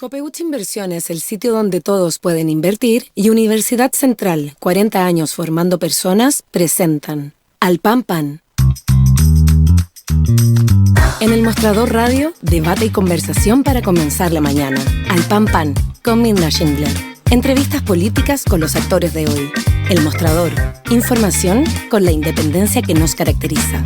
Copeuch Inversiones, el sitio donde todos pueden invertir, y Universidad Central, 40 años formando personas, presentan Al Pan Pan. En el Mostrador Radio, debate y conversación para comenzar la mañana. Al Pan Pan, con Minda Schindler. Entrevistas políticas con los actores de hoy. El Mostrador, información con la independencia que nos caracteriza.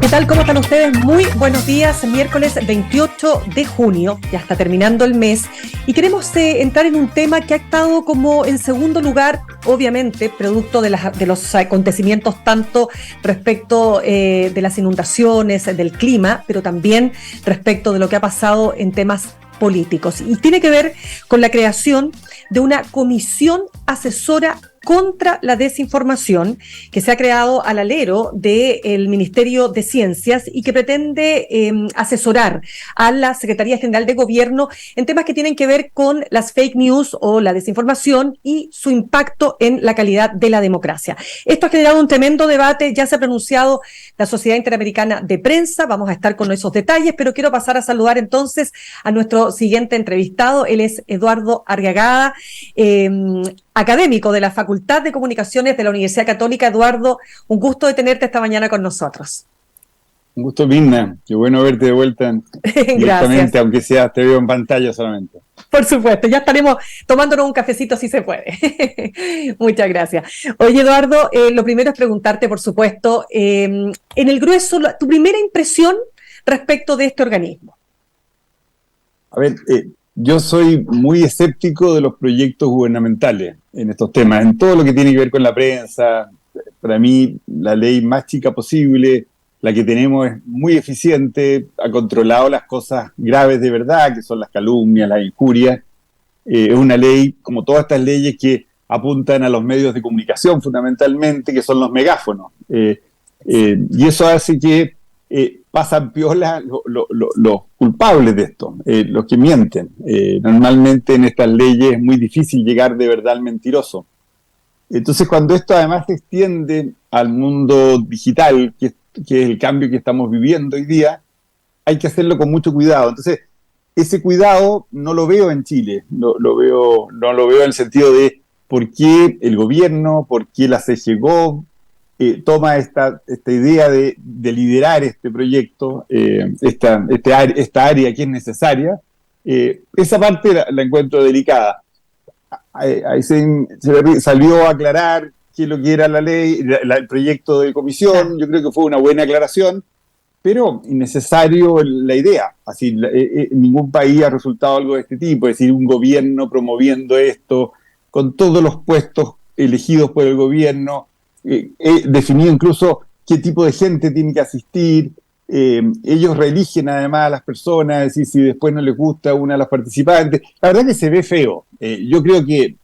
¿Qué tal? ¿Cómo están ustedes? Muy buenos días. Miércoles 28 de junio, ya está terminando el mes, y queremos entrar en un tema que ha estado como en segundo lugar, obviamente, producto de los acontecimientos tanto respecto de las inundaciones, del clima, pero también respecto de lo que ha pasado en temas políticos. Y tiene que ver con la creación de una comisión asesora contra la desinformación que se ha creado al alero del Ministerio de Ciencias y que pretende asesorar a la Secretaría General de Gobierno en temas que tienen que ver con las fake news o la desinformación y su impacto en la calidad de la democracia. Esto ha generado un tremendo debate, ya se ha pronunciado la Sociedad Interamericana de Prensa, vamos a estar con esos detalles, pero quiero pasar a saludar entonces a nuestro siguiente entrevistado. Él es Eduardo Arriagada, académico de la Facultad de Comunicaciones de la Universidad Católica. Eduardo, un gusto de tenerte esta mañana con nosotros. Un gusto, Minda. Qué bueno verte de vuelta directamente, aunque sea te veo en pantalla solamente. Por supuesto, ya estaremos tomándonos un cafecito si se puede. Muchas gracias. Oye, Eduardo, lo primero es preguntarte, por supuesto, en el grueso, tu primera impresión respecto de este organismo. A ver, yo soy muy escéptico de los proyectos gubernamentales en estos temas, en todo lo que tiene que ver con la prensa. Para mí, la ley más chica posible, la que tenemos es muy eficiente, ha controlado las cosas graves de verdad, que son las calumnias, las injurias. Es una ley, como todas estas leyes, que apuntan a los medios de comunicación fundamentalmente, que son los megáfonos. Y eso hace que pasan piola los culpables de esto, los que mienten. Normalmente en estas leyes es muy difícil llegar de verdad al mentiroso. Entonces, cuando esto además se extiende al mundo digital, que es el cambio que estamos viviendo hoy día, hay que hacerlo con mucho cuidado. Entonces, ese cuidado no lo veo en Chile, no lo veo en el sentido de por qué el gobierno, por qué la CGGOV toma esta idea de liderar este proyecto, esta área que es necesaria. Esa parte la encuentro delicada. Ahí se salió a aclarar qué es lo que era la ley, el proyecto de comisión. Yo creo que fue una buena aclaración, pero innecesario la idea. Así, ningún país ha resultado algo de este tipo, es decir, un gobierno promoviendo esto, con todos los puestos elegidos por el gobierno, definido incluso qué tipo de gente tiene que asistir. Ellos reeligen además a las personas, es decir, si después no les gusta una de las participantes. La verdad que se ve feo. Yo creo que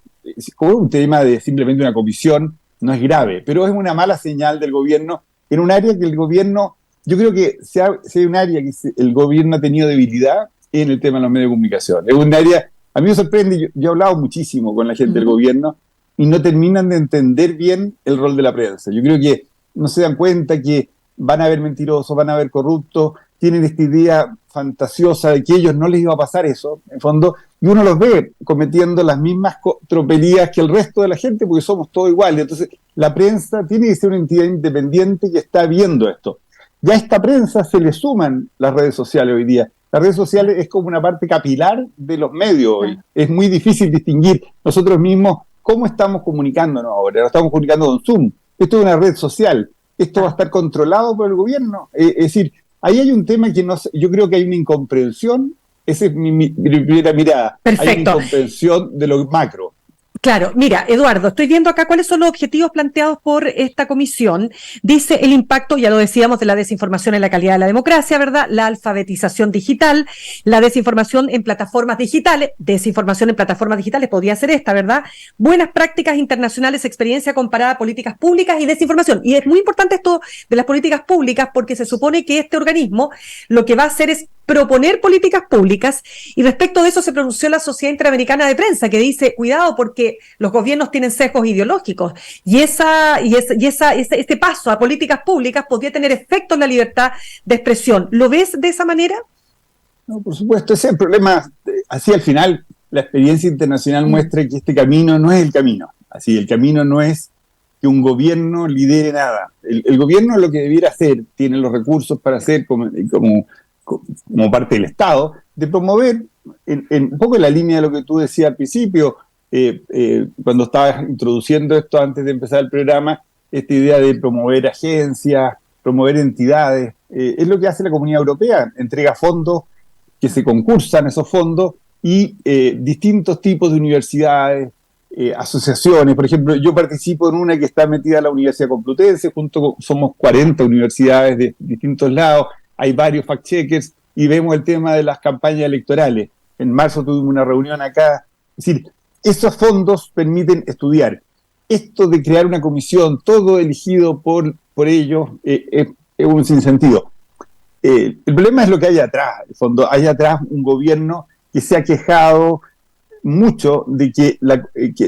como es un tema de simplemente una comisión, no es grave, pero es una mala señal del gobierno en un área que el gobierno, yo creo que si hay un área que el gobierno ha tenido debilidad en el tema de los medios de comunicación. Es un área, a mí me sorprende, yo he hablado muchísimo con la gente del gobierno y no terminan de entender bien el rol de la prensa. Yo creo que no se dan cuenta que van a haber mentirosos, van a haber corruptos, tienen esta idea fantasiosa de que a ellos no les iba a pasar eso, en fondo, y uno los ve cometiendo las mismas tropelías que el resto de la gente, porque somos todos iguales. Entonces, la prensa tiene que ser una entidad independiente que está viendo esto. Ya a esta prensa se le suman las redes sociales hoy día. Las redes sociales es como una parte capilar de los medios hoy. Es muy difícil distinguir nosotros mismos cómo estamos comunicándonos ahora. Nos estamos comunicando con Zoom. Esto es una red social. Esto va a estar controlado por el gobierno. Es decir, ahí hay un tema que no sé, yo creo que hay una incomprensión. Esa es mi primera mirada. Perfecto. Hay una incomprensión de lo macro. Claro, mira, Eduardo, estoy viendo acá cuáles son los objetivos planteados por esta comisión. Dice el impacto, ya lo decíamos, de la desinformación en la calidad de la democracia, ¿verdad? La alfabetización digital, la desinformación en plataformas digitales, podría ser esta, ¿verdad? Buenas prácticas internacionales, experiencia comparada, políticas públicas y desinformación. Y es muy importante esto de las políticas públicas porque se supone que este organismo lo que va a hacer es proponer políticas públicas, y respecto de eso se pronunció la Sociedad Interamericana de Prensa, que dice, cuidado porque los gobiernos tienen sesgos ideológicos, y este paso a políticas públicas podría tener efecto en la libertad de expresión. ¿Lo ves de esa manera? No, por supuesto, ese es el problema. Así al final la experiencia internacional muestra que este camino no es el camino. Así, el camino no es que un gobierno lidere nada. El gobierno lo que debiera hacer, tiene los recursos para hacer como parte del Estado, de promover, en un poco en la línea de lo que tú decías al principio, cuando estabas introduciendo esto antes de empezar el programa, esta idea de promover agencias, promover entidades, es lo que hace la Comunidad Europea, entrega fondos que se concursan esos fondos y distintos tipos de universidades, asociaciones. Por ejemplo, yo participo en una que está metida en la Universidad Complutense, somos 40 universidades de distintos lados, hay varios fact-checkers y vemos el tema de las campañas electorales. En marzo tuvimos una reunión acá. Es decir, esos fondos permiten estudiar. Esto de crear una comisión, todo elegido por ellos, es un sinsentido. El problema es lo que hay atrás. En el fondo, hay atrás un gobierno que se ha quejado mucho de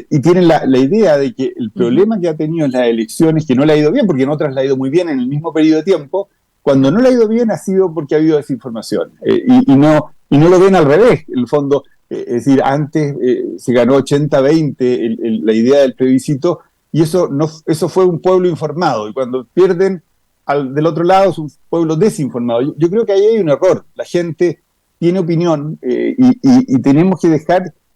y tienen la idea de que el problema que ha tenido en las elecciones, que no le ha ido bien, porque en otras le ha ido muy bien en el mismo periodo de tiempo, cuando no le ha ido bien ha sido porque ha habido desinformación, y no lo ven al revés. En el fondo, es decir, antes se ganó 80-20 la idea del plebiscito, y eso fue un pueblo informado, y cuando pierden del otro lado es un pueblo desinformado. Yo creo que ahí hay un error. La gente tiene opinión, y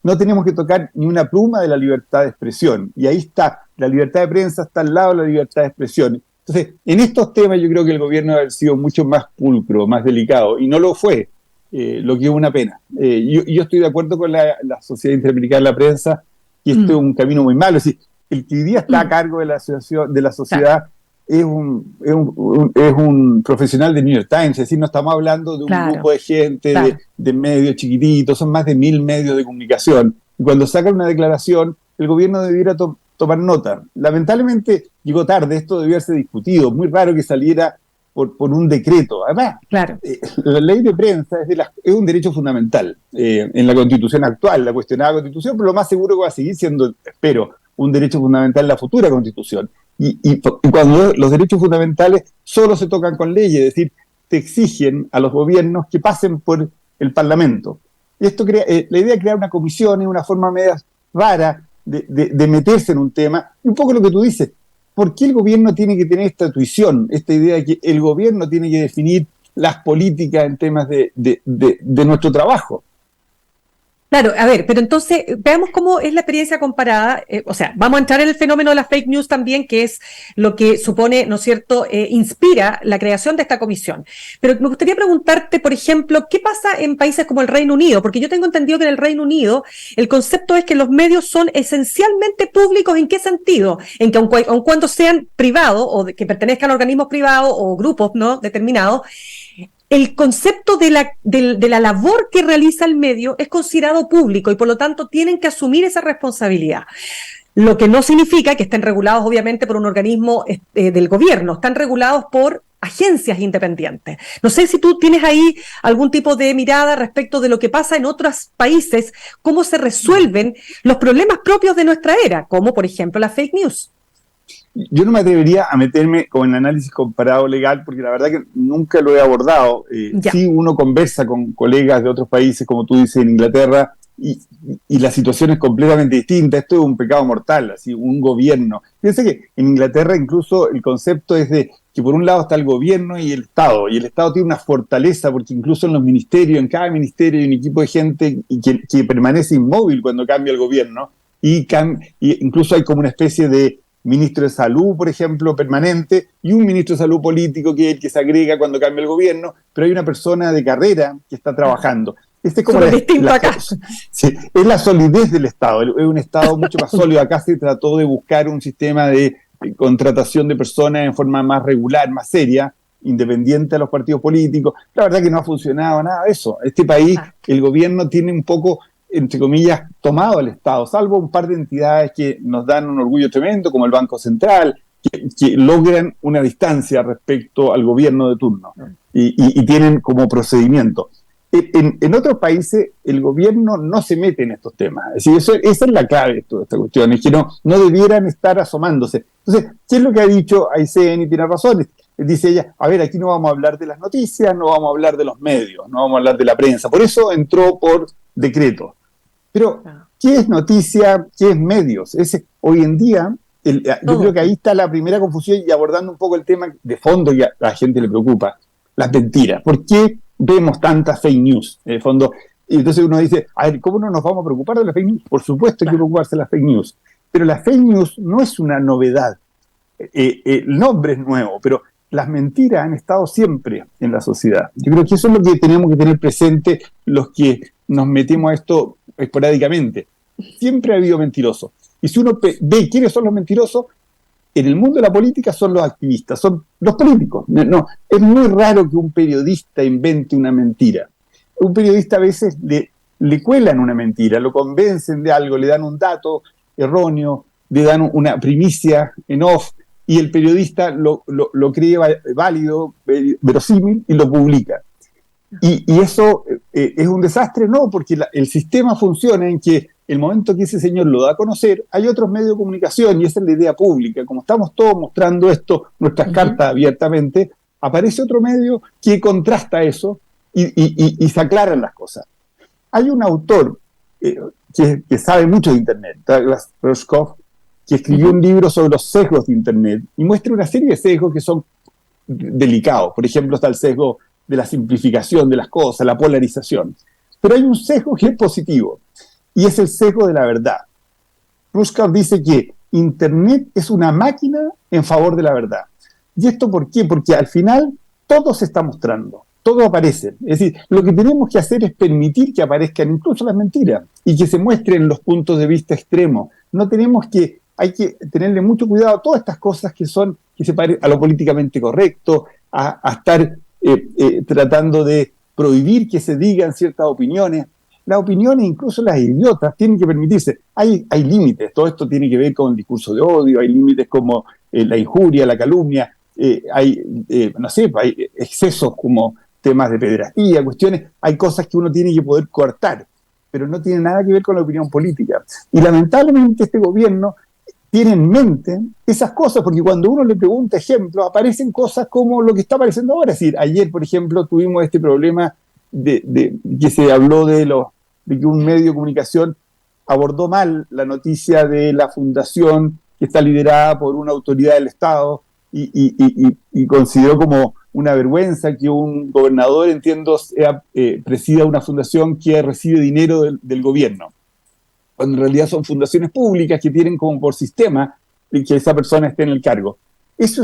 no tenemos que tocar ni una pluma de la libertad de expresión. Y ahí está, la libertad de prensa está al lado de la libertad de expresión. Entonces, en estos temas yo creo que el gobierno debe haber sido mucho más pulcro, más delicado, y no lo fue, lo que es una pena. Yo estoy de acuerdo con la Sociedad Interamericana de la Prensa, que esto es un camino muy malo. Es decir, el que hoy día está a cargo de la sociedad es un profesional de New York Times. Es decir, no estamos hablando de un grupo de gente, de medios chiquititos, son más de 1.000 medios de comunicación. Y cuando sacan una declaración, el gobierno debiera tomar nota. Lamentablemente llegó tarde, esto debió haberse discutido. Muy raro que saliera por un decreto. Además, la ley de prensa es un derecho fundamental en la Constitución actual, la cuestionada Constitución, pero lo más seguro que va a seguir siendo, espero, un derecho fundamental en la futura Constitución. Y cuando los derechos fundamentales solo se tocan con leyes, es decir, te exigen a los gobiernos que pasen por el Parlamento. Esto la idea de crear una comisión es una forma media rara de meterse en un tema, y un poco lo que tú dices, ¿por qué el gobierno tiene que tener esta tuición, esta idea de que el gobierno tiene que definir las políticas en temas de nuestro trabajo? Claro, a ver, pero entonces veamos cómo es la experiencia comparada. O sea, vamos a entrar en el fenómeno de las fake news también, que es lo que supone, ¿no es cierto?, inspira la creación de esta comisión. Pero me gustaría preguntarte, por ejemplo, ¿qué pasa en países como el Reino Unido? Porque yo tengo entendido que en el Reino Unido el concepto es que los medios son esencialmente públicos. ¿En qué sentido? En que aun cuando sean privados o que pertenezcan a organismos privados o grupos, ¿no?, determinados, el concepto de la labor que realiza el medio es considerado público y por lo tanto tienen que asumir esa responsabilidad. Lo que no significa que estén regulados obviamente por un organismo del gobierno, están regulados por agencias independientes. No sé si tú tienes ahí algún tipo de mirada respecto de lo que pasa en otros países, cómo se resuelven los problemas propios de nuestra era, como por ejemplo la fake news. Yo no me atrevería a meterme con el análisis comparado legal, porque la verdad que nunca lo he abordado. Sí, uno conversa con colegas de otros países, como tú dices, en Inglaterra, y la situación es completamente distinta. Esto es un pecado mortal, así, un gobierno. Fíjense que en Inglaterra incluso el concepto es de que por un lado está el gobierno y el Estado tiene una fortaleza, porque incluso en los ministerios, en cada ministerio hay un equipo de gente que permanece inmóvil cuando cambia el gobierno, y incluso hay como una especie de ministro de salud, por ejemplo, permanente, y un ministro de salud político que es el que se agrega cuando cambia el gobierno, pero hay una persona de carrera que está trabajando. Este es como sí, es la solidez del Estado, es un Estado mucho más sólido. Acá se trató de buscar un sistema de contratación de personas en forma más regular, más seria, independiente de los partidos políticos. La verdad que no ha funcionado nada de eso. Este país, el gobierno tiene un poco, entre comillas, tomado el Estado, salvo un par de entidades que nos dan un orgullo tremendo, como el Banco Central, que logran una distancia respecto al gobierno de turno y tienen como procedimiento. En otros países el gobierno no se mete en estos temas. Es decir, esa es la clave de toda esta cuestión, es que no debieran estar asomándose. Entonces, ¿qué es lo que ha dicho Aysén? Y tiene razón. Dice ella, a ver, aquí no vamos a hablar de las noticias, no vamos a hablar de los medios, no vamos a hablar de la prensa. Por eso entró por decreto. Pero, ¿qué es noticia? ¿Qué es medios? Hoy en día, yo creo que ahí está la primera confusión, y abordando un poco el tema de fondo que a la gente le preocupa, las mentiras. ¿Por qué vemos tantas fake news? En el fondo, y entonces uno dice, a ver, ¿cómo no nos vamos a preocupar de las fake news? Por supuesto que hay que preocuparse de las fake news, pero las fake news no es una novedad. El nombre es nuevo, pero las mentiras han estado siempre en la sociedad. Yo creo que eso es lo que tenemos que tener presente los que nos metemos a esto esporádicamente. Siempre ha habido mentirosos. Y si uno ve quiénes son los mentirosos, en el mundo de la política son los activistas, son los políticos. No, es muy raro que un periodista invente una mentira. Un periodista a veces le cuelan una mentira, lo convencen de algo, le dan un dato erróneo, le dan una primicia en off, y el periodista lo cree válido, verosímil, y lo publica. Y eso es un desastre, no, porque el sistema funciona en que el momento que ese señor lo da a conocer, hay otros medios de comunicación, y esa es la idea pública. Como estamos todos mostrando esto, nuestras cartas abiertamente, aparece otro medio que contrasta eso y se aclaran las cosas. Hay un autor que sabe mucho de Internet, Douglas Rushkoff, que escribió un libro sobre los sesgos de Internet y muestra una serie de sesgos que son delicados. Por ejemplo, está el sesgo de la simplificación de las cosas, la polarización. Pero hay un sesgo que es positivo, y es el sesgo de la verdad. Rushkoff dice que Internet es una máquina en favor de la verdad. ¿Y esto por qué? Porque al final todo se está mostrando, todo aparece. Es decir, lo que tenemos que hacer es permitir que aparezcan incluso las mentiras y que se muestren los puntos de vista extremos. Hay que tenerle mucho cuidado a todas estas cosas que se parecen a lo políticamente correcto, a estar tratando de prohibir que se digan ciertas opiniones. Las opiniones, incluso las idiotas, tienen que permitirse. Hay límites. Todo esto tiene que ver con el discurso de odio, hay límites como la injuria, la calumnia, hay excesos como temas de pederastía, cuestiones. Hay cosas que uno tiene que poder cortar, pero no tiene nada que ver con la opinión política. Y lamentablemente este gobierno tiene en mente esas cosas, porque cuando uno le pregunta ejemplos, aparecen cosas como lo que está apareciendo ahora. Es decir, ayer, por ejemplo, tuvimos este problema de que se habló de que un medio de comunicación abordó mal la noticia de la fundación que está liderada por una autoridad del Estado y consideró como una vergüenza que un gobernador, entiendo, presida una fundación que recibe dinero del gobierno, cuando en realidad son fundaciones públicas que tienen como por sistema que esa persona esté en el cargo. Eso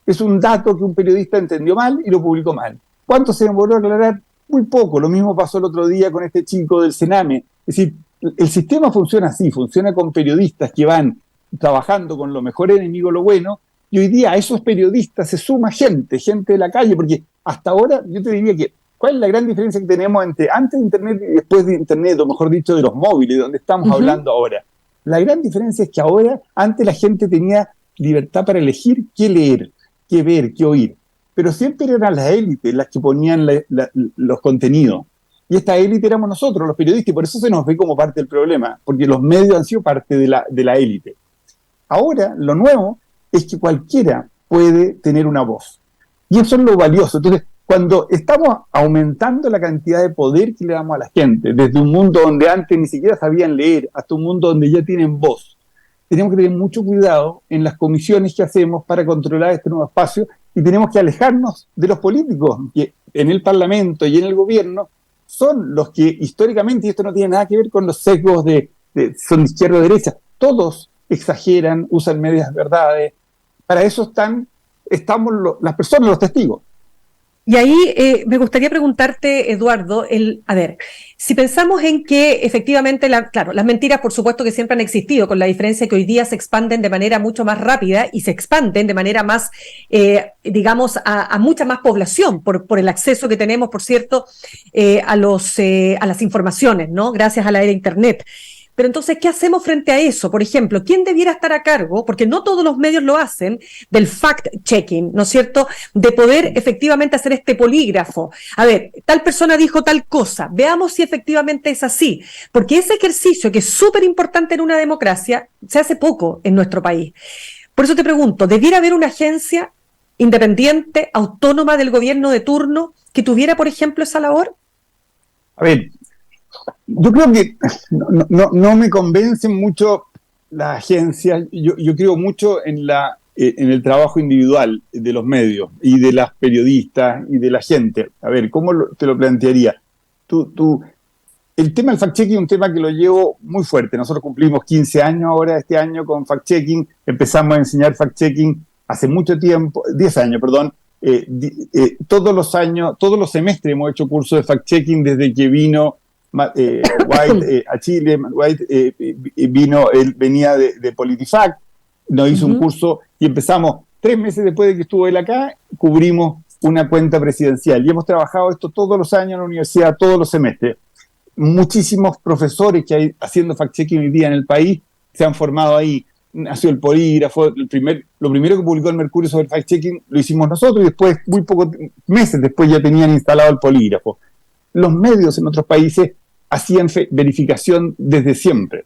es un dato que un periodista entendió mal y lo publicó mal. ¿Cuánto se demoró a aclarar? Muy poco. Lo mismo pasó el otro día con este chico del Sename. Es decir, el sistema funciona así, funciona con periodistas que van trabajando con lo mejor enemigo, lo bueno, y hoy día a esos periodistas se suma gente de la calle, porque hasta ahora yo te diría que ¿cuál es la gran diferencia que tenemos entre antes de Internet y después de Internet, o mejor dicho, de los móviles, donde estamos hablando ahora? La gran diferencia es que ahora, antes la gente tenía libertad para elegir qué leer, qué ver, qué oír, pero siempre eran las élites las que ponían los contenidos. Y esta élite éramos nosotros, los periodistas, y por eso se nos ve como parte del problema, porque los medios han sido parte de la élite. Ahora, lo nuevo es que cualquiera puede tener una voz. Y eso es lo valioso. Entonces, cuando estamos aumentando la cantidad de poder que le damos a la gente, desde un mundo donde antes ni siquiera sabían leer, hasta un mundo donde ya tienen voz, tenemos que tener mucho cuidado en las comisiones que hacemos para controlar este nuevo espacio, y tenemos que alejarnos de los políticos, que en el Parlamento y en el gobierno son los que históricamente, y esto no tiene nada que ver con los sesgos son de izquierda o derecha, todos exageran, usan medias verdades. Para eso estamos las personas, los testigos. Y ahí me gustaría preguntarte, Eduardo, a ver, si pensamos en que efectivamente, claro, las mentiras por supuesto que siempre han existido, con la diferencia que hoy día se expanden de manera mucho más rápida y se expanden de manera más, digamos, a mucha más población, por el acceso que tenemos, por cierto, a las informaciones, ¿no? Gracias a la era Internet. Pero entonces, ¿qué hacemos frente a eso? Por ejemplo, ¿quién debiera estar a cargo? Porque no todos los medios lo hacen, del fact-checking, ¿no es cierto? De poder efectivamente hacer este polígrafo. A ver, tal persona dijo tal cosa, veamos si efectivamente es así. Porque ese ejercicio, que es súper importante en una democracia, se hace poco en nuestro país. Por eso te pregunto, ¿debiera haber una agencia independiente, autónoma del gobierno de turno, que tuviera, por ejemplo, esa labor? A ver, yo creo que no me convencen mucho las agencias. Yo creo mucho en el trabajo individual de los medios y de las periodistas y de la gente. A ver, ¿cómo te lo plantearía? El tema del fact-checking es un tema que lo llevo muy fuerte. Nosotros cumplimos 15 años ahora, este año, con fact-checking. Empezamos a enseñar fact-checking hace mucho tiempo, 10 años, perdón. Todos los años, todos los semestres hemos hecho cursos de fact-checking desde que vino White a Chile. White él venía de PolitiFact, nos hizo un curso y empezamos 3 meses después de que estuvo él acá, cubrimos una cuenta presidencial y hemos trabajado esto todos los años en la universidad, todos los semestres. Muchísimos profesores que hay haciendo fact-checking hoy día en el país se han formado ahí. Nació el polígrafo, lo primero que publicó el Mercurio sobre el fact-checking lo hicimos nosotros y después, muy pocos meses después, ya tenían instalado el polígrafo. Los medios en otros países hacían verificación desde siempre.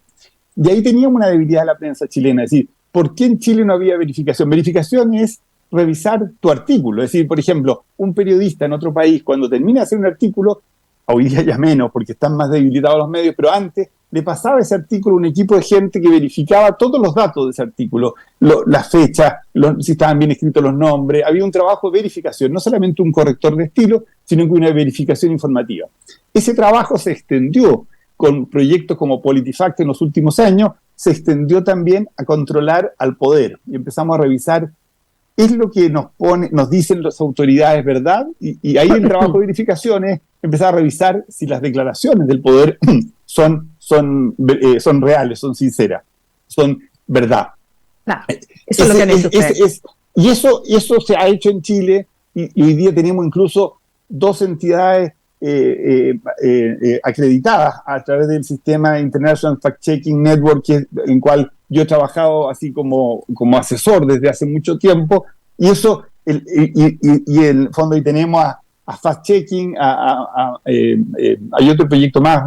Y ahí teníamos una debilidad de la prensa chilena, es decir, ¿por qué en Chile no había verificación? Verificación es revisar tu artículo, es decir, por ejemplo, un periodista en otro país, cuando termina de hacer un artículo, hoy día ya menos, porque están más debilitados los medios, pero antes le pasaba ese artículo a un equipo de gente que verificaba todos los datos de ese artículo, las fechas, si estaban bien escritos los nombres. Había un trabajo de verificación, no solamente un corrector de estilo, sino que una verificación informativa. Ese trabajo se extendió con proyectos como PolitiFact en los últimos años, se extendió también a controlar al poder. Y empezamos a revisar, ¿es lo que nos dicen las autoridades verdad? Y ahí el trabajo de verificación es empezar a revisar si las declaraciones del poder son reales, son sinceras, son verdad. Eso es lo que han hecho ustedes. Y eso se ha hecho en Chile y hoy día tenemos incluso 2 entidades acreditadas a través del sistema International Fact-Checking Network, en cual yo he trabajado así como asesor desde hace mucho tiempo, y eso, y en el fondo ahí tenemos a Fact-Checking, hay otro proyecto más,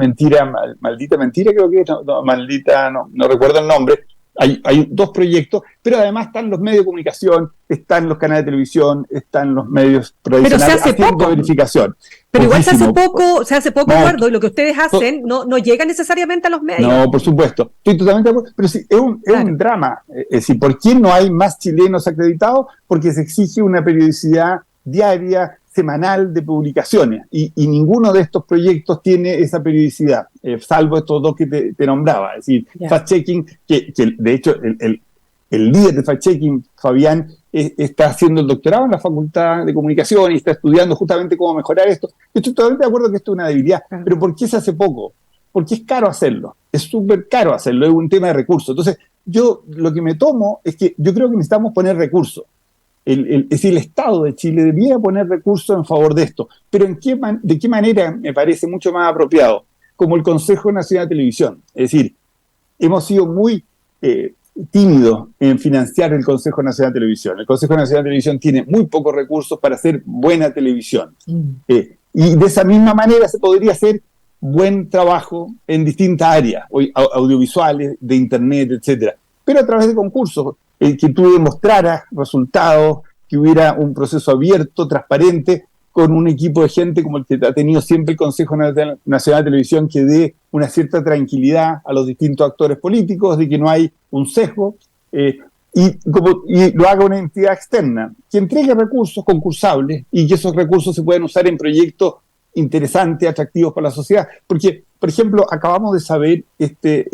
Maldita Mentira, creo que es, no recuerdo el nombre. Hay 2 proyectos, pero además están los medios de comunicación, están los canales de televisión, están los medios tradicionales haciendo verificación. Pero igual se hace poco, Eduardo, y lo que ustedes hacen no llega necesariamente a los medios. No, por supuesto, estoy totalmente de acuerdo, pero sí, es un drama. Es decir, ¿por qué no hay más chilenos acreditados? Porque se exige una periodicidad diaria, semanal de publicaciones, y ninguno de estos proyectos tiene esa periodicidad, salvo estos 2 que te nombraba, es decir, fact-checking, que de hecho el líder de fact-checking, Fabián, está haciendo el doctorado en la Facultad de Comunicación y está estudiando justamente cómo mejorar esto. Estoy totalmente de acuerdo que esto es una debilidad, pero ¿por qué se hace poco? Porque es caro hacerlo, es súper caro hacerlo, es un tema de recursos. Entonces, yo lo que me tomo es que yo creo que necesitamos poner recursos. Es decir, el Estado de Chile debiera poner recursos en favor de esto. Pero ¿de qué manera me parece mucho más apropiado? Como el Consejo Nacional de Televisión. Es decir, hemos sido muy tímidos en financiar el Consejo Nacional de Televisión. El Consejo Nacional de Televisión tiene muy pocos recursos para hacer buena televisión. Y de esa misma manera se podría hacer buen trabajo en distintas áreas, audiovisuales, de internet, etcétera, pero a través de concursos. Que tú demostraras resultados, que hubiera un proceso abierto, transparente, con un equipo de gente como el que ha tenido siempre el Consejo Nacional de Televisión, que dé una cierta tranquilidad a los distintos actores políticos, de que no hay un sesgo, y lo haga una entidad externa, que entregue recursos concursables y que esos recursos se puedan usar en proyectos interesantes, atractivos para la sociedad. Porque, por ejemplo, acabamos de saber este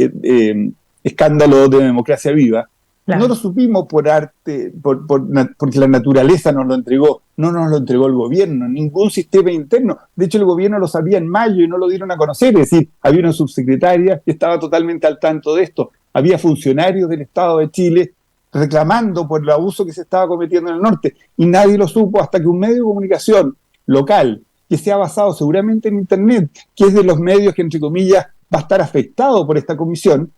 escándalo de Democracia Viva. Claro. No lo supimos por arte, porque la naturaleza nos lo entregó, no nos lo entregó el gobierno, ningún sistema interno. De hecho, el gobierno lo sabía en mayo y no lo dieron a conocer. Es decir, había una subsecretaria que estaba totalmente al tanto de esto. Había funcionarios del Estado de Chile reclamando por el abuso que se estaba cometiendo en el norte, y nadie lo supo hasta que un medio de comunicación local, que se ha basado seguramente en Internet, que es de los medios que, entre comillas, va a estar afectado por esta comisión,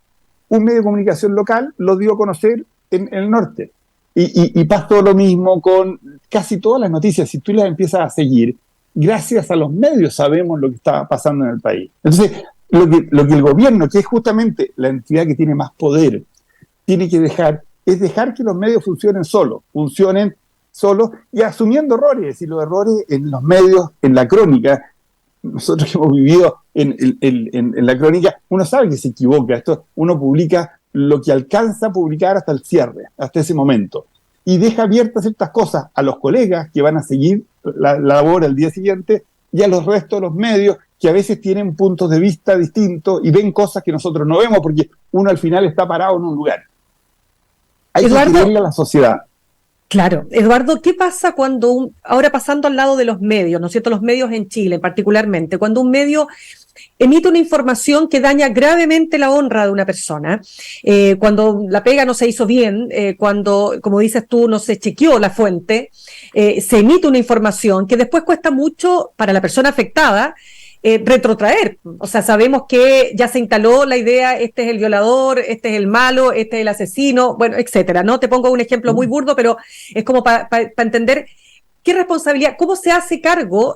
un medio de comunicación local lo dio a conocer en el norte. Y pasó lo mismo con casi todas las noticias. Si tú las empiezas a seguir, gracias a los medios sabemos lo que está pasando en el país. Entonces, lo que el gobierno, que es justamente la entidad que tiene más poder, tiene que dejar que los medios funcionen solos y asumiendo errores. Y los errores en los medios, en la crónica, nosotros que hemos vivido en la crónica, uno sabe que se equivoca. Uno publica lo que alcanza a publicar hasta el cierre, hasta ese momento. Y deja abiertas ciertas cosas a los colegas que van a seguir la labor al día siguiente y a los restos de los medios que a veces tienen puntos de vista distintos y ven cosas que nosotros no vemos porque uno al final está parado en un lugar. Hay que creerle a la sociedad. Claro. Eduardo, ¿qué pasa cuando ahora pasando al lado de los medios, ¿no es cierto? Los medios en Chile particularmente, cuando un medio emite una información que daña gravemente la honra de una persona, cuando la pega no se hizo bien, cuando, como dices tú, no se chequeó la fuente, se emite una información que después cuesta mucho para la persona afectada retrotraer. O sea, sabemos que ya se instaló la idea, este es el violador, este es el malo, este es el asesino, bueno, etcétera, ¿no? Te pongo un ejemplo muy burdo, pero es como para entender qué responsabilidad, cómo se hace cargo,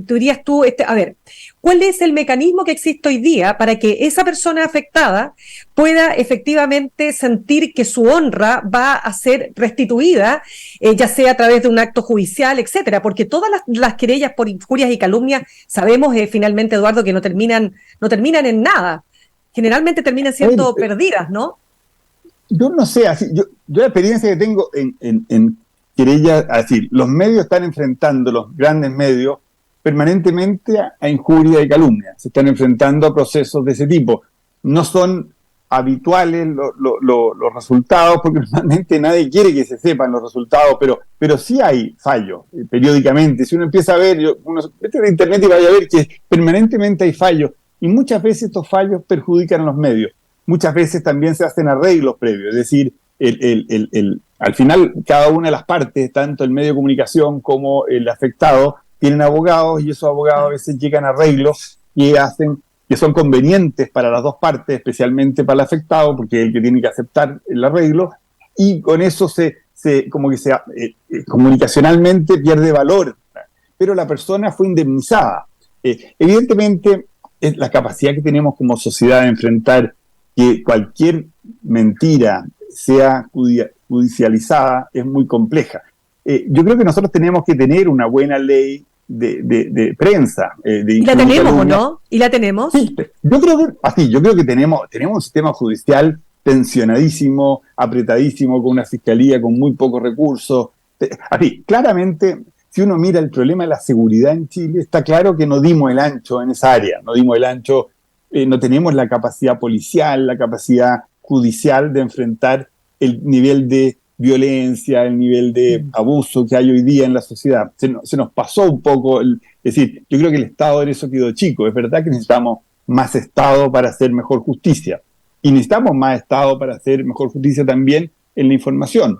tú dirías tú, a ver, ¿cuál es el mecanismo que existe hoy día para que esa persona afectada pueda efectivamente sentir que su honra va a ser restituida, ya sea a través de un acto judicial, etcétera? Porque todas las querellas por injurias y calumnias, sabemos finalmente, Eduardo, que no terminan en nada. Generalmente terminan siendo perdidas, ¿no? Yo no sé, así, yo la experiencia que tengo en querellas, así, los medios están enfrentando, los grandes medios, permanentemente a injuria y calumnia. Se están enfrentando a procesos de ese tipo. No son habituales los resultados, porque normalmente nadie quiere que se sepan los resultados, pero sí hay fallos periódicamente. Si uno empieza a ver, uno mete en internet y vaya a ver que permanentemente hay fallos, y muchas veces estos fallos perjudican a los medios. Muchas veces también se hacen arreglos previos, es decir, al final cada una de las partes, tanto el medio de comunicación como el afectado, tienen abogados y esos abogados a veces llegan a arreglos que son convenientes para las dos partes, especialmente para el afectado, porque es el que tiene que aceptar el arreglo, y con eso comunicacionalmente pierde valor, pero la persona fue indemnizada. Evidentemente, es la capacidad que tenemos como sociedad de enfrentar que cualquier mentira sea judicializada es muy compleja. Yo creo que nosotros tenemos que tener una buena ley de prensa. ¿Y la tenemos o no? ¿Y la tenemos? Sí, yo creo que tenemos un sistema judicial tensionadísimo, apretadísimo, con una fiscalía con muy pocos recursos. Así, claramente, si uno mira el problema de la seguridad en Chile, está claro que no dimos el ancho en esa área, no tenemos la capacidad policial, la capacidad judicial de enfrentar el nivel de violencia, el nivel de abuso que hay hoy día en la sociedad. Se nos pasó un poco, es decir, yo creo que el Estado en eso quedó chico. Es verdad que necesitamos más Estado para hacer mejor justicia, y necesitamos más Estado para hacer mejor justicia también en la información.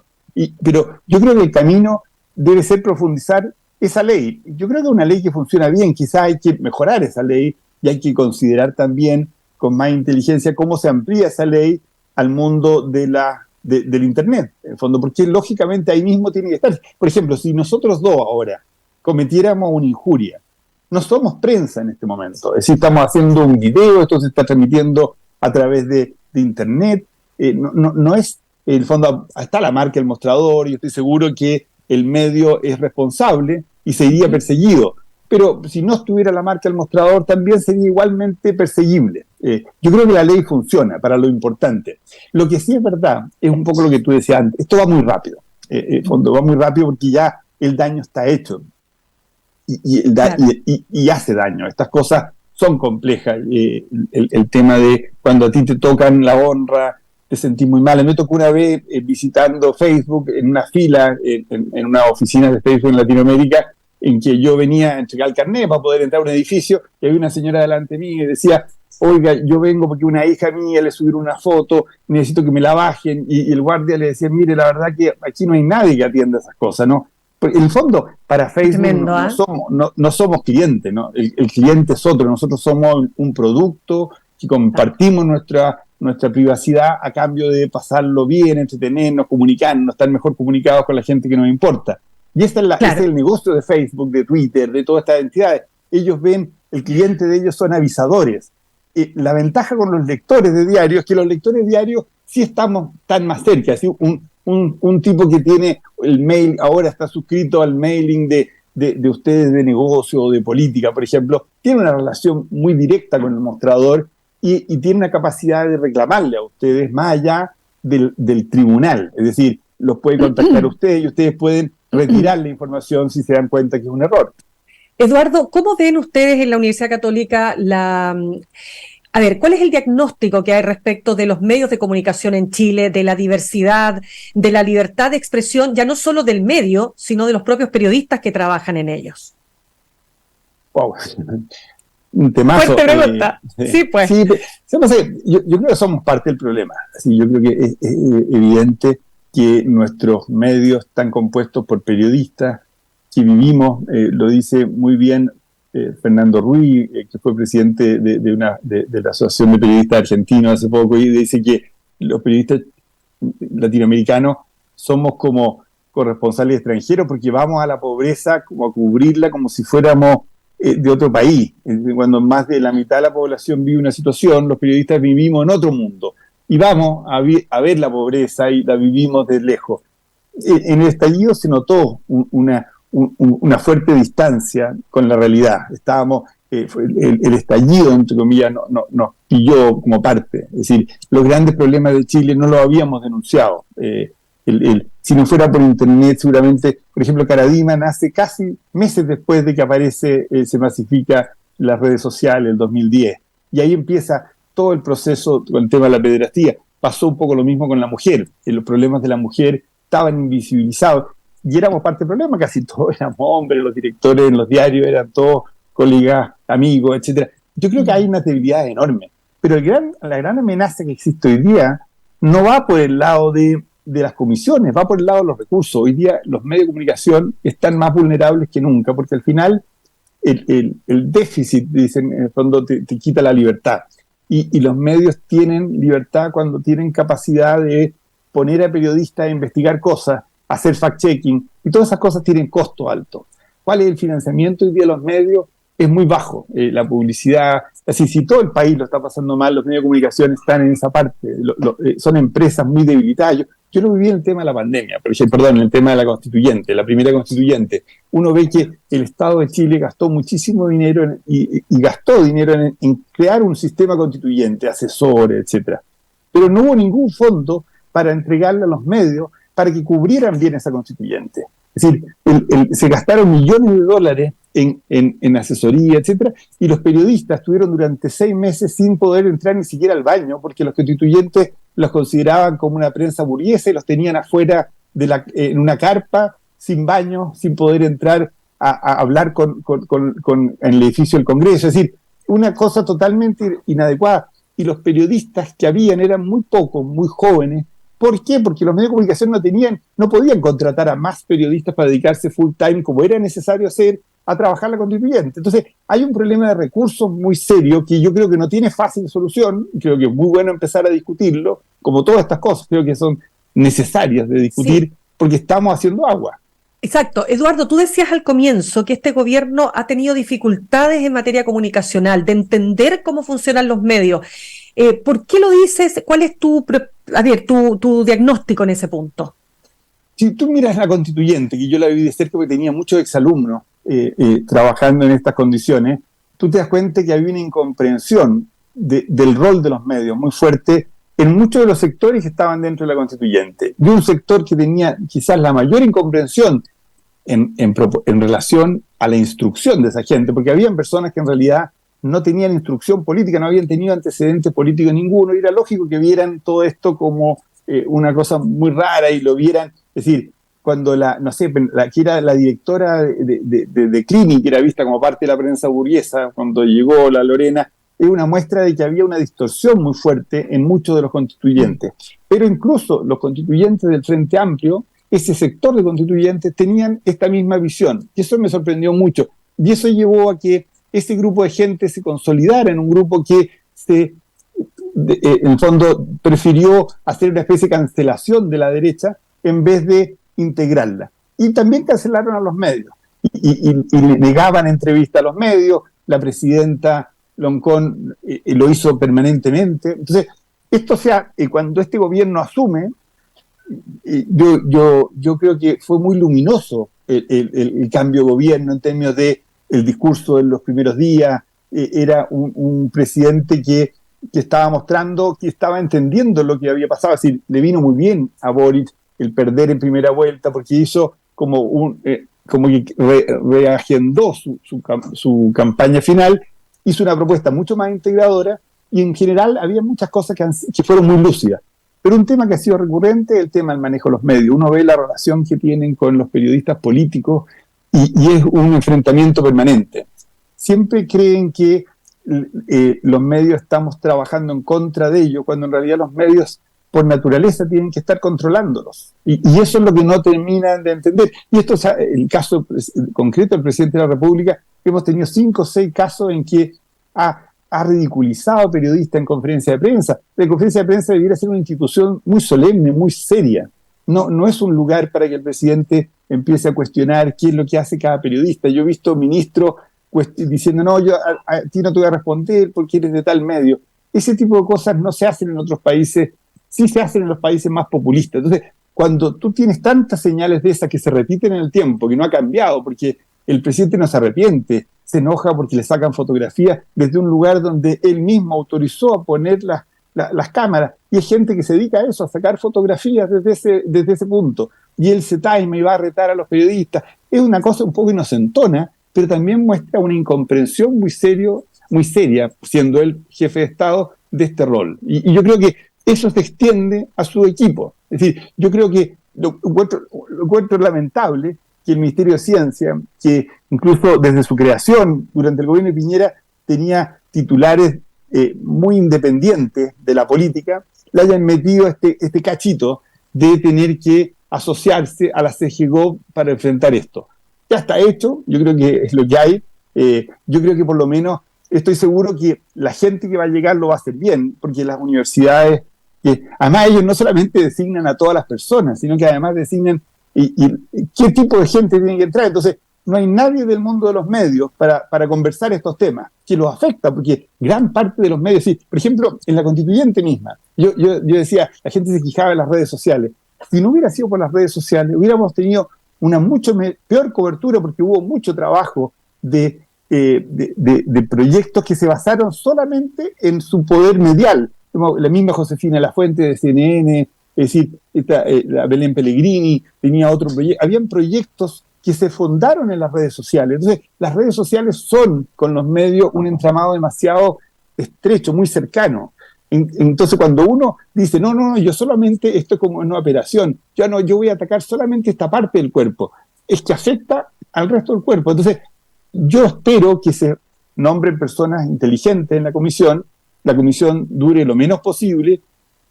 Pero yo creo que el camino debe ser profundizar esa ley. Yo creo que es una ley que funciona bien, quizás hay que mejorar esa ley y hay que considerar también con más inteligencia cómo se amplía esa ley al mundo del Internet, en el fondo, porque lógicamente ahí mismo tiene que estar. Por ejemplo, si nosotros dos ahora cometiéramos una injuria, no somos prensa en este momento, es decir, estamos haciendo un video, esto se está transmitiendo a través de Internet, no es, en el fondo, está la marca El Mostrador, y estoy seguro que el medio es responsable y sería perseguido. Pero si no estuviera la marca El Mostrador, también sería igualmente perseguible. Yo creo que la ley funciona para lo importante. Lo que sí es verdad, es un poco lo que tú decías antes, esto va muy rápido. En fondo, va muy rápido porque ya el daño está hecho y hace daño. Estas cosas son complejas. El tema de cuando a ti te tocan la honra, te sentís muy mal. Me tocó una vez visitando Facebook en una fila, en una oficina de Facebook en Latinoamérica, en que yo venía a entregar el carnet para poder entrar a un edificio, y había una señora delante de mí y decía: oiga, yo vengo porque una hija mía le subieron una foto, necesito que me la bajen, y el guardia le decía: mire, la verdad que aquí no hay nadie que atienda esas cosas, ¿no? Porque en el fondo, para Facebook tremendo, no somos clientes, ¿no? El cliente es otro, nosotros somos un producto que compartimos nuestra privacidad a cambio de pasarlo bien, entretenernos, comunicarnos, estar mejor comunicados con la gente que nos importa. Y ese es el negocio de Facebook, de Twitter, de todas estas entidades. Ellos ven, el cliente de ellos son avisadores. La ventaja con los lectores de diarios es que los lectores de diarios sí están más cerca. ¿Sí? Un tipo que tiene el mail, ahora está suscrito al mailing de ustedes de negocio o de política, por ejemplo, tiene una relación muy directa con el mostrador y tiene una capacidad de reclamarle a ustedes más allá del tribunal. Es decir, los puede contactar a ustedes y ustedes pueden retirar la información si se dan cuenta que es un error. Eduardo, ¿cómo ven ustedes en la Universidad Católica cuál es el diagnóstico que hay respecto de los medios de comunicación en Chile, de la diversidad, de la libertad de expresión, ya no solo del medio, sino de los propios periodistas que trabajan en ellos? Wow. Un temazo. Fuerte pregunta. Sí, pues. Sí, yo creo que somos parte del problema. Así, yo creo que es evidente que nuestros medios están compuestos por periodistas que vivimos, lo dice muy bien Fernando Ruiz, que fue presidente de la Asociación de Periodistas Argentinos hace poco, y dice que los periodistas latinoamericanos somos como corresponsales extranjeros porque vamos a la pobreza como a cubrirla como si fuéramos de otro país. Cuando más de la mitad de la población vive una situación, los periodistas vivimos en otro mundo y vamos a ver la pobreza y la vivimos de lejos. En el estallido se notó una fuerte distancia con la realidad. El estallido, entre comillas, nos pilló como parte. Es decir, los grandes problemas de Chile no los habíamos denunciado. Si no fuera por internet, seguramente, por ejemplo, Caradima nace casi meses después de que se masifica las redes sociales, el 2010. Y ahí empieza todo el proceso con el tema de la pederastía. Pasó un poco lo mismo con la mujer. Los problemas de la mujer estaban invisibilizados. Y éramos parte del problema, casi todos éramos hombres, los directores en los diarios eran todos colegas, amigos, etc. Yo creo que hay una debilidad enorme, pero la gran amenaza que existe hoy día no va por el lado de las comisiones, va por el lado de los recursos. Hoy día los medios de comunicación están más vulnerables que nunca, porque al final el déficit, dicen, en el fondo te quita la libertad. Y los medios tienen libertad cuando tienen capacidad de poner a periodistas a investigar cosas, hacer fact-checking, y todas esas cosas tienen costo alto. ¿Cuál es el financiamiento hoy día de los medios? Es muy bajo. La publicidad, así, si todo el país lo está pasando mal, los medios de comunicación están en esa parte, son empresas muy debilitadas. Yo lo viví en el tema de la pandemia, en el tema de la constituyente, la primera constituyente. Uno ve que el Estado de Chile gastó muchísimo dinero y gastó dinero en crear un sistema constituyente, asesores, etcétera. Pero no hubo ningún fondo para entregarle a los medios para que cubrieran bien esa constituyente. Es decir, se gastaron millones de dólares en asesoría, etcétera, y los periodistas estuvieron durante 6 meses sin poder entrar ni siquiera al baño, porque los constituyentes los consideraban como una prensa burguesa y los tenían afuera en una carpa, sin baño, sin poder entrar a hablar en el edificio del Congreso. Es decir, una cosa totalmente inadecuada. Y los periodistas que habían eran muy pocos, muy jóvenes. ¿Por qué? Porque los medios de comunicación no podían contratar a más periodistas para dedicarse full time, como era necesario hacer, a trabajar la constituyente. Entonces, hay un problema de recursos muy serio que yo creo que no tiene fácil solución. Creo que es muy bueno empezar a discutirlo, como todas estas cosas, creo que son necesarias de discutir, sí, porque estamos haciendo agua. Exacto. Eduardo, tú decías al comienzo que este gobierno ha tenido dificultades en materia comunicacional, de entender cómo funcionan los medios. ¿Por qué lo dices? ¿Cuál es tu diagnóstico en ese punto? Si tú miras la constituyente, que yo la viví de cerca porque tenía muchos exalumnos trabajando en estas condiciones, tú te das cuenta que había una incomprensión del rol de los medios muy fuerte en muchos de los sectores que estaban dentro de la constituyente. Y un sector que tenía quizás la mayor incomprensión en relación a la instrucción de esa gente, porque habían personas que en realidad no tenían instrucción política, no habían tenido antecedentes políticos ninguno, y era lógico que vieran todo esto como una cosa muy rara y lo vieran. Es decir, cuando que era la directora de Clini, que era vista como parte de la prensa burguesa, cuando llegó la Lorena, es una muestra de que había una distorsión muy fuerte en muchos de los constituyentes. Pero incluso los constituyentes del Frente Amplio, ese sector de constituyentes, tenían esta misma visión, y eso me sorprendió mucho, y eso llevó a que ese grupo de gente se consolidara en un grupo que se en el fondo prefirió hacer una especie de cancelación de la derecha en vez de integrarla. Y también cancelaron a los medios y le negaban entrevistas a los medios. La presidenta Loncón lo hizo permanentemente. Entonces, cuando este gobierno asume, yo creo que fue muy luminoso el cambio de gobierno en términos de el discurso en los primeros días. Era un presidente que estaba mostrando que estaba entendiendo lo que había pasado. Es decir, le vino muy bien a Boric el perder en primera vuelta, porque hizo como que reagendó su campaña final, hizo una propuesta mucho más integradora, y en general había muchas cosas que fueron muy lúcidas. Pero un tema que ha sido recurrente es el tema del manejo de los medios. Uno ve la relación que tienen con los periodistas políticos y es un enfrentamiento permanente. Siempre creen que los medios estamos trabajando en contra de ellos, cuando en realidad los medios por naturaleza tienen que estar controlándolos. Y eso es lo que no terminan de entender. Y esto es el caso concreto del presidente de la República. Hemos tenido 5 o 6 casos en que ha ridiculizado a periodistas en conferencia de prensa. La conferencia de prensa debiera ser una institución muy solemne, muy seria. No es un lugar para que el presidente empiece a cuestionar qué es lo que hace cada periodista. Yo he visto ministros diciendo, no, yo a ti no te voy a responder porque eres de tal medio. Ese tipo de cosas no se hacen en otros países, sí se hacen en los países más populistas. Entonces, cuando tú tienes tantas señales de esas que se repiten en el tiempo, que no ha cambiado, porque el presidente no se arrepiente, se enoja porque le sacan fotografías desde un lugar donde él mismo autorizó a poner las cámaras, y hay gente que se dedica a eso, a sacar fotografías desde ese punto, y él se taima y va a retar a los periodistas. Es una cosa un poco inocentona, pero también muestra una incomprensión muy seria, siendo él jefe de Estado, de este rol. Y yo creo que eso se extiende a su equipo. Es decir, yo creo que lo encuentro lamentable que el Ministerio de Ciencia, que incluso desde su creación, durante el gobierno de Piñera, tenía titulares muy independientes de la política, le hayan metido este cachito de tener que asociarse a la CGGO para enfrentar esto. Ya está hecho, yo creo que es lo que hay. Yo creo que por lo menos estoy seguro que la gente que va a llegar lo va a hacer bien, porque las universidades, además ellos no solamente designan a todas las personas, sino que además designan qué tipo de gente tiene que entrar. Entonces, no hay nadie del mundo de los medios para conversar estos temas, que los afecta, porque gran parte de los medios, sí, por ejemplo, en la Constituyente misma, yo decía, la gente se quejaba de las redes sociales. Si no hubiera sido por las redes sociales, hubiéramos tenido una mucho peor cobertura, porque hubo mucho trabajo de proyectos que se basaron solamente en su poder medial. Como la misma Josefina Lafuente de CNN, es decir, la Belén Pellegrini tenía otro proyecto. Habían proyectos que se fundaron en las redes sociales. Entonces, las redes sociales son, con los medios, un entramado demasiado estrecho, muy cercano. Entonces, cuando uno dice, no, yo solamente, esto es como una operación, yo voy a atacar solamente esta parte del cuerpo, es que afecta al resto del cuerpo. Entonces, yo espero que se nombren personas inteligentes en la comisión dure lo menos posible,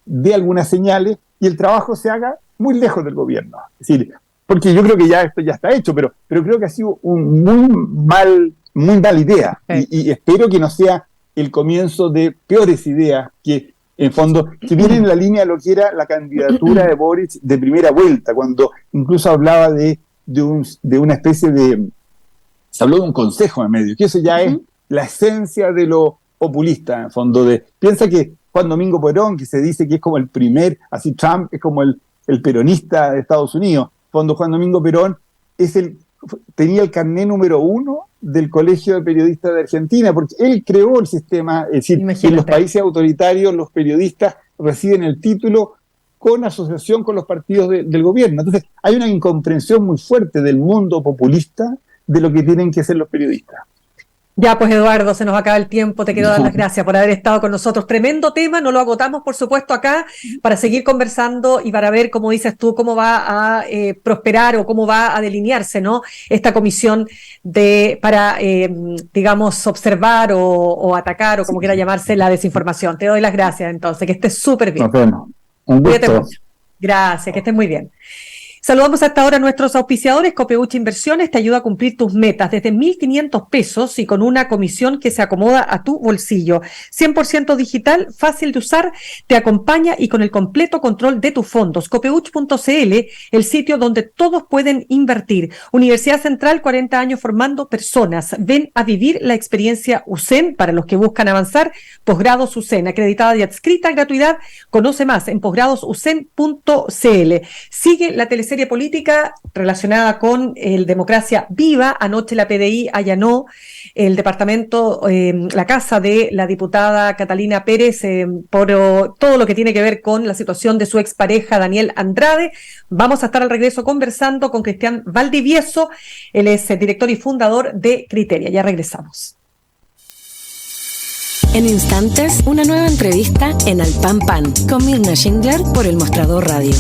dé algunas señales y el trabajo se haga muy lejos del gobierno. Es decir, porque yo creo que ya esto ya está hecho, pero creo que ha sido muy mala idea, y espero que no sea el comienzo de peores ideas que, en fondo, que vienen en la línea de lo que era la candidatura de Boric de primera vuelta, cuando incluso hablaba de una especie de... Se habló de un consejo en medio, que eso ya es la esencia de lo populista, en fondo. Piensa que Juan Domingo Perón, que se dice que es como el primer, así Trump es como el peronista de Estados Unidos. Cuando Juan Domingo Perón tenía el carné número 1 del Colegio de Periodistas de Argentina, porque él creó el sistema. Es decir, en los países autoritarios los periodistas reciben el título con asociación con los partidos del gobierno. Entonces hay una incomprensión muy fuerte del mundo populista de lo que tienen que ser los periodistas. Ya, pues Eduardo, se nos acaba el tiempo, te quiero dar las gracias por haber estado con nosotros. Tremendo tema, no lo agotamos, por supuesto, acá, para seguir conversando y para ver, como dices tú, cómo va a prosperar o cómo va a delinearse, ¿no?, esta comisión para digamos, observar o atacar, o como quiera llamarse, la desinformación. Te doy las gracias, entonces, que estés súper bien. Nos vemos. Un gusto. Cuídate mucho. Gracias, que estés muy bien. Saludamos hasta ahora a nuestros auspiciadores. Copeuch Inversiones te ayuda a cumplir tus metas desde 1.500 pesos y con una comisión que se acomoda a tu bolsillo. 100% digital, fácil de usar, te acompaña y con el completo control de tus fondos. Copeuch.cl, el sitio donde todos pueden invertir. Universidad Central, 40 años formando personas. Ven a vivir la experiencia USEN para los que buscan avanzar. Posgrados USEN, acreditada y adscrita a gratuidad. Conoce más en posgradosusen.cl. Sigue la teleserie política relacionada con el Democracia Viva. Anoche la PDI allanó el departamento, la casa de la diputada Catalina Pérez por todo lo que tiene que ver con la situación de su expareja Daniel Andrade. Vamos a estar al regreso conversando con Cristian Valdivieso. Él es director y fundador de Criteria. Ya regresamos. En instantes, una nueva entrevista en Al Pan Pan con Mirna Schindler por El Mostrador Radio.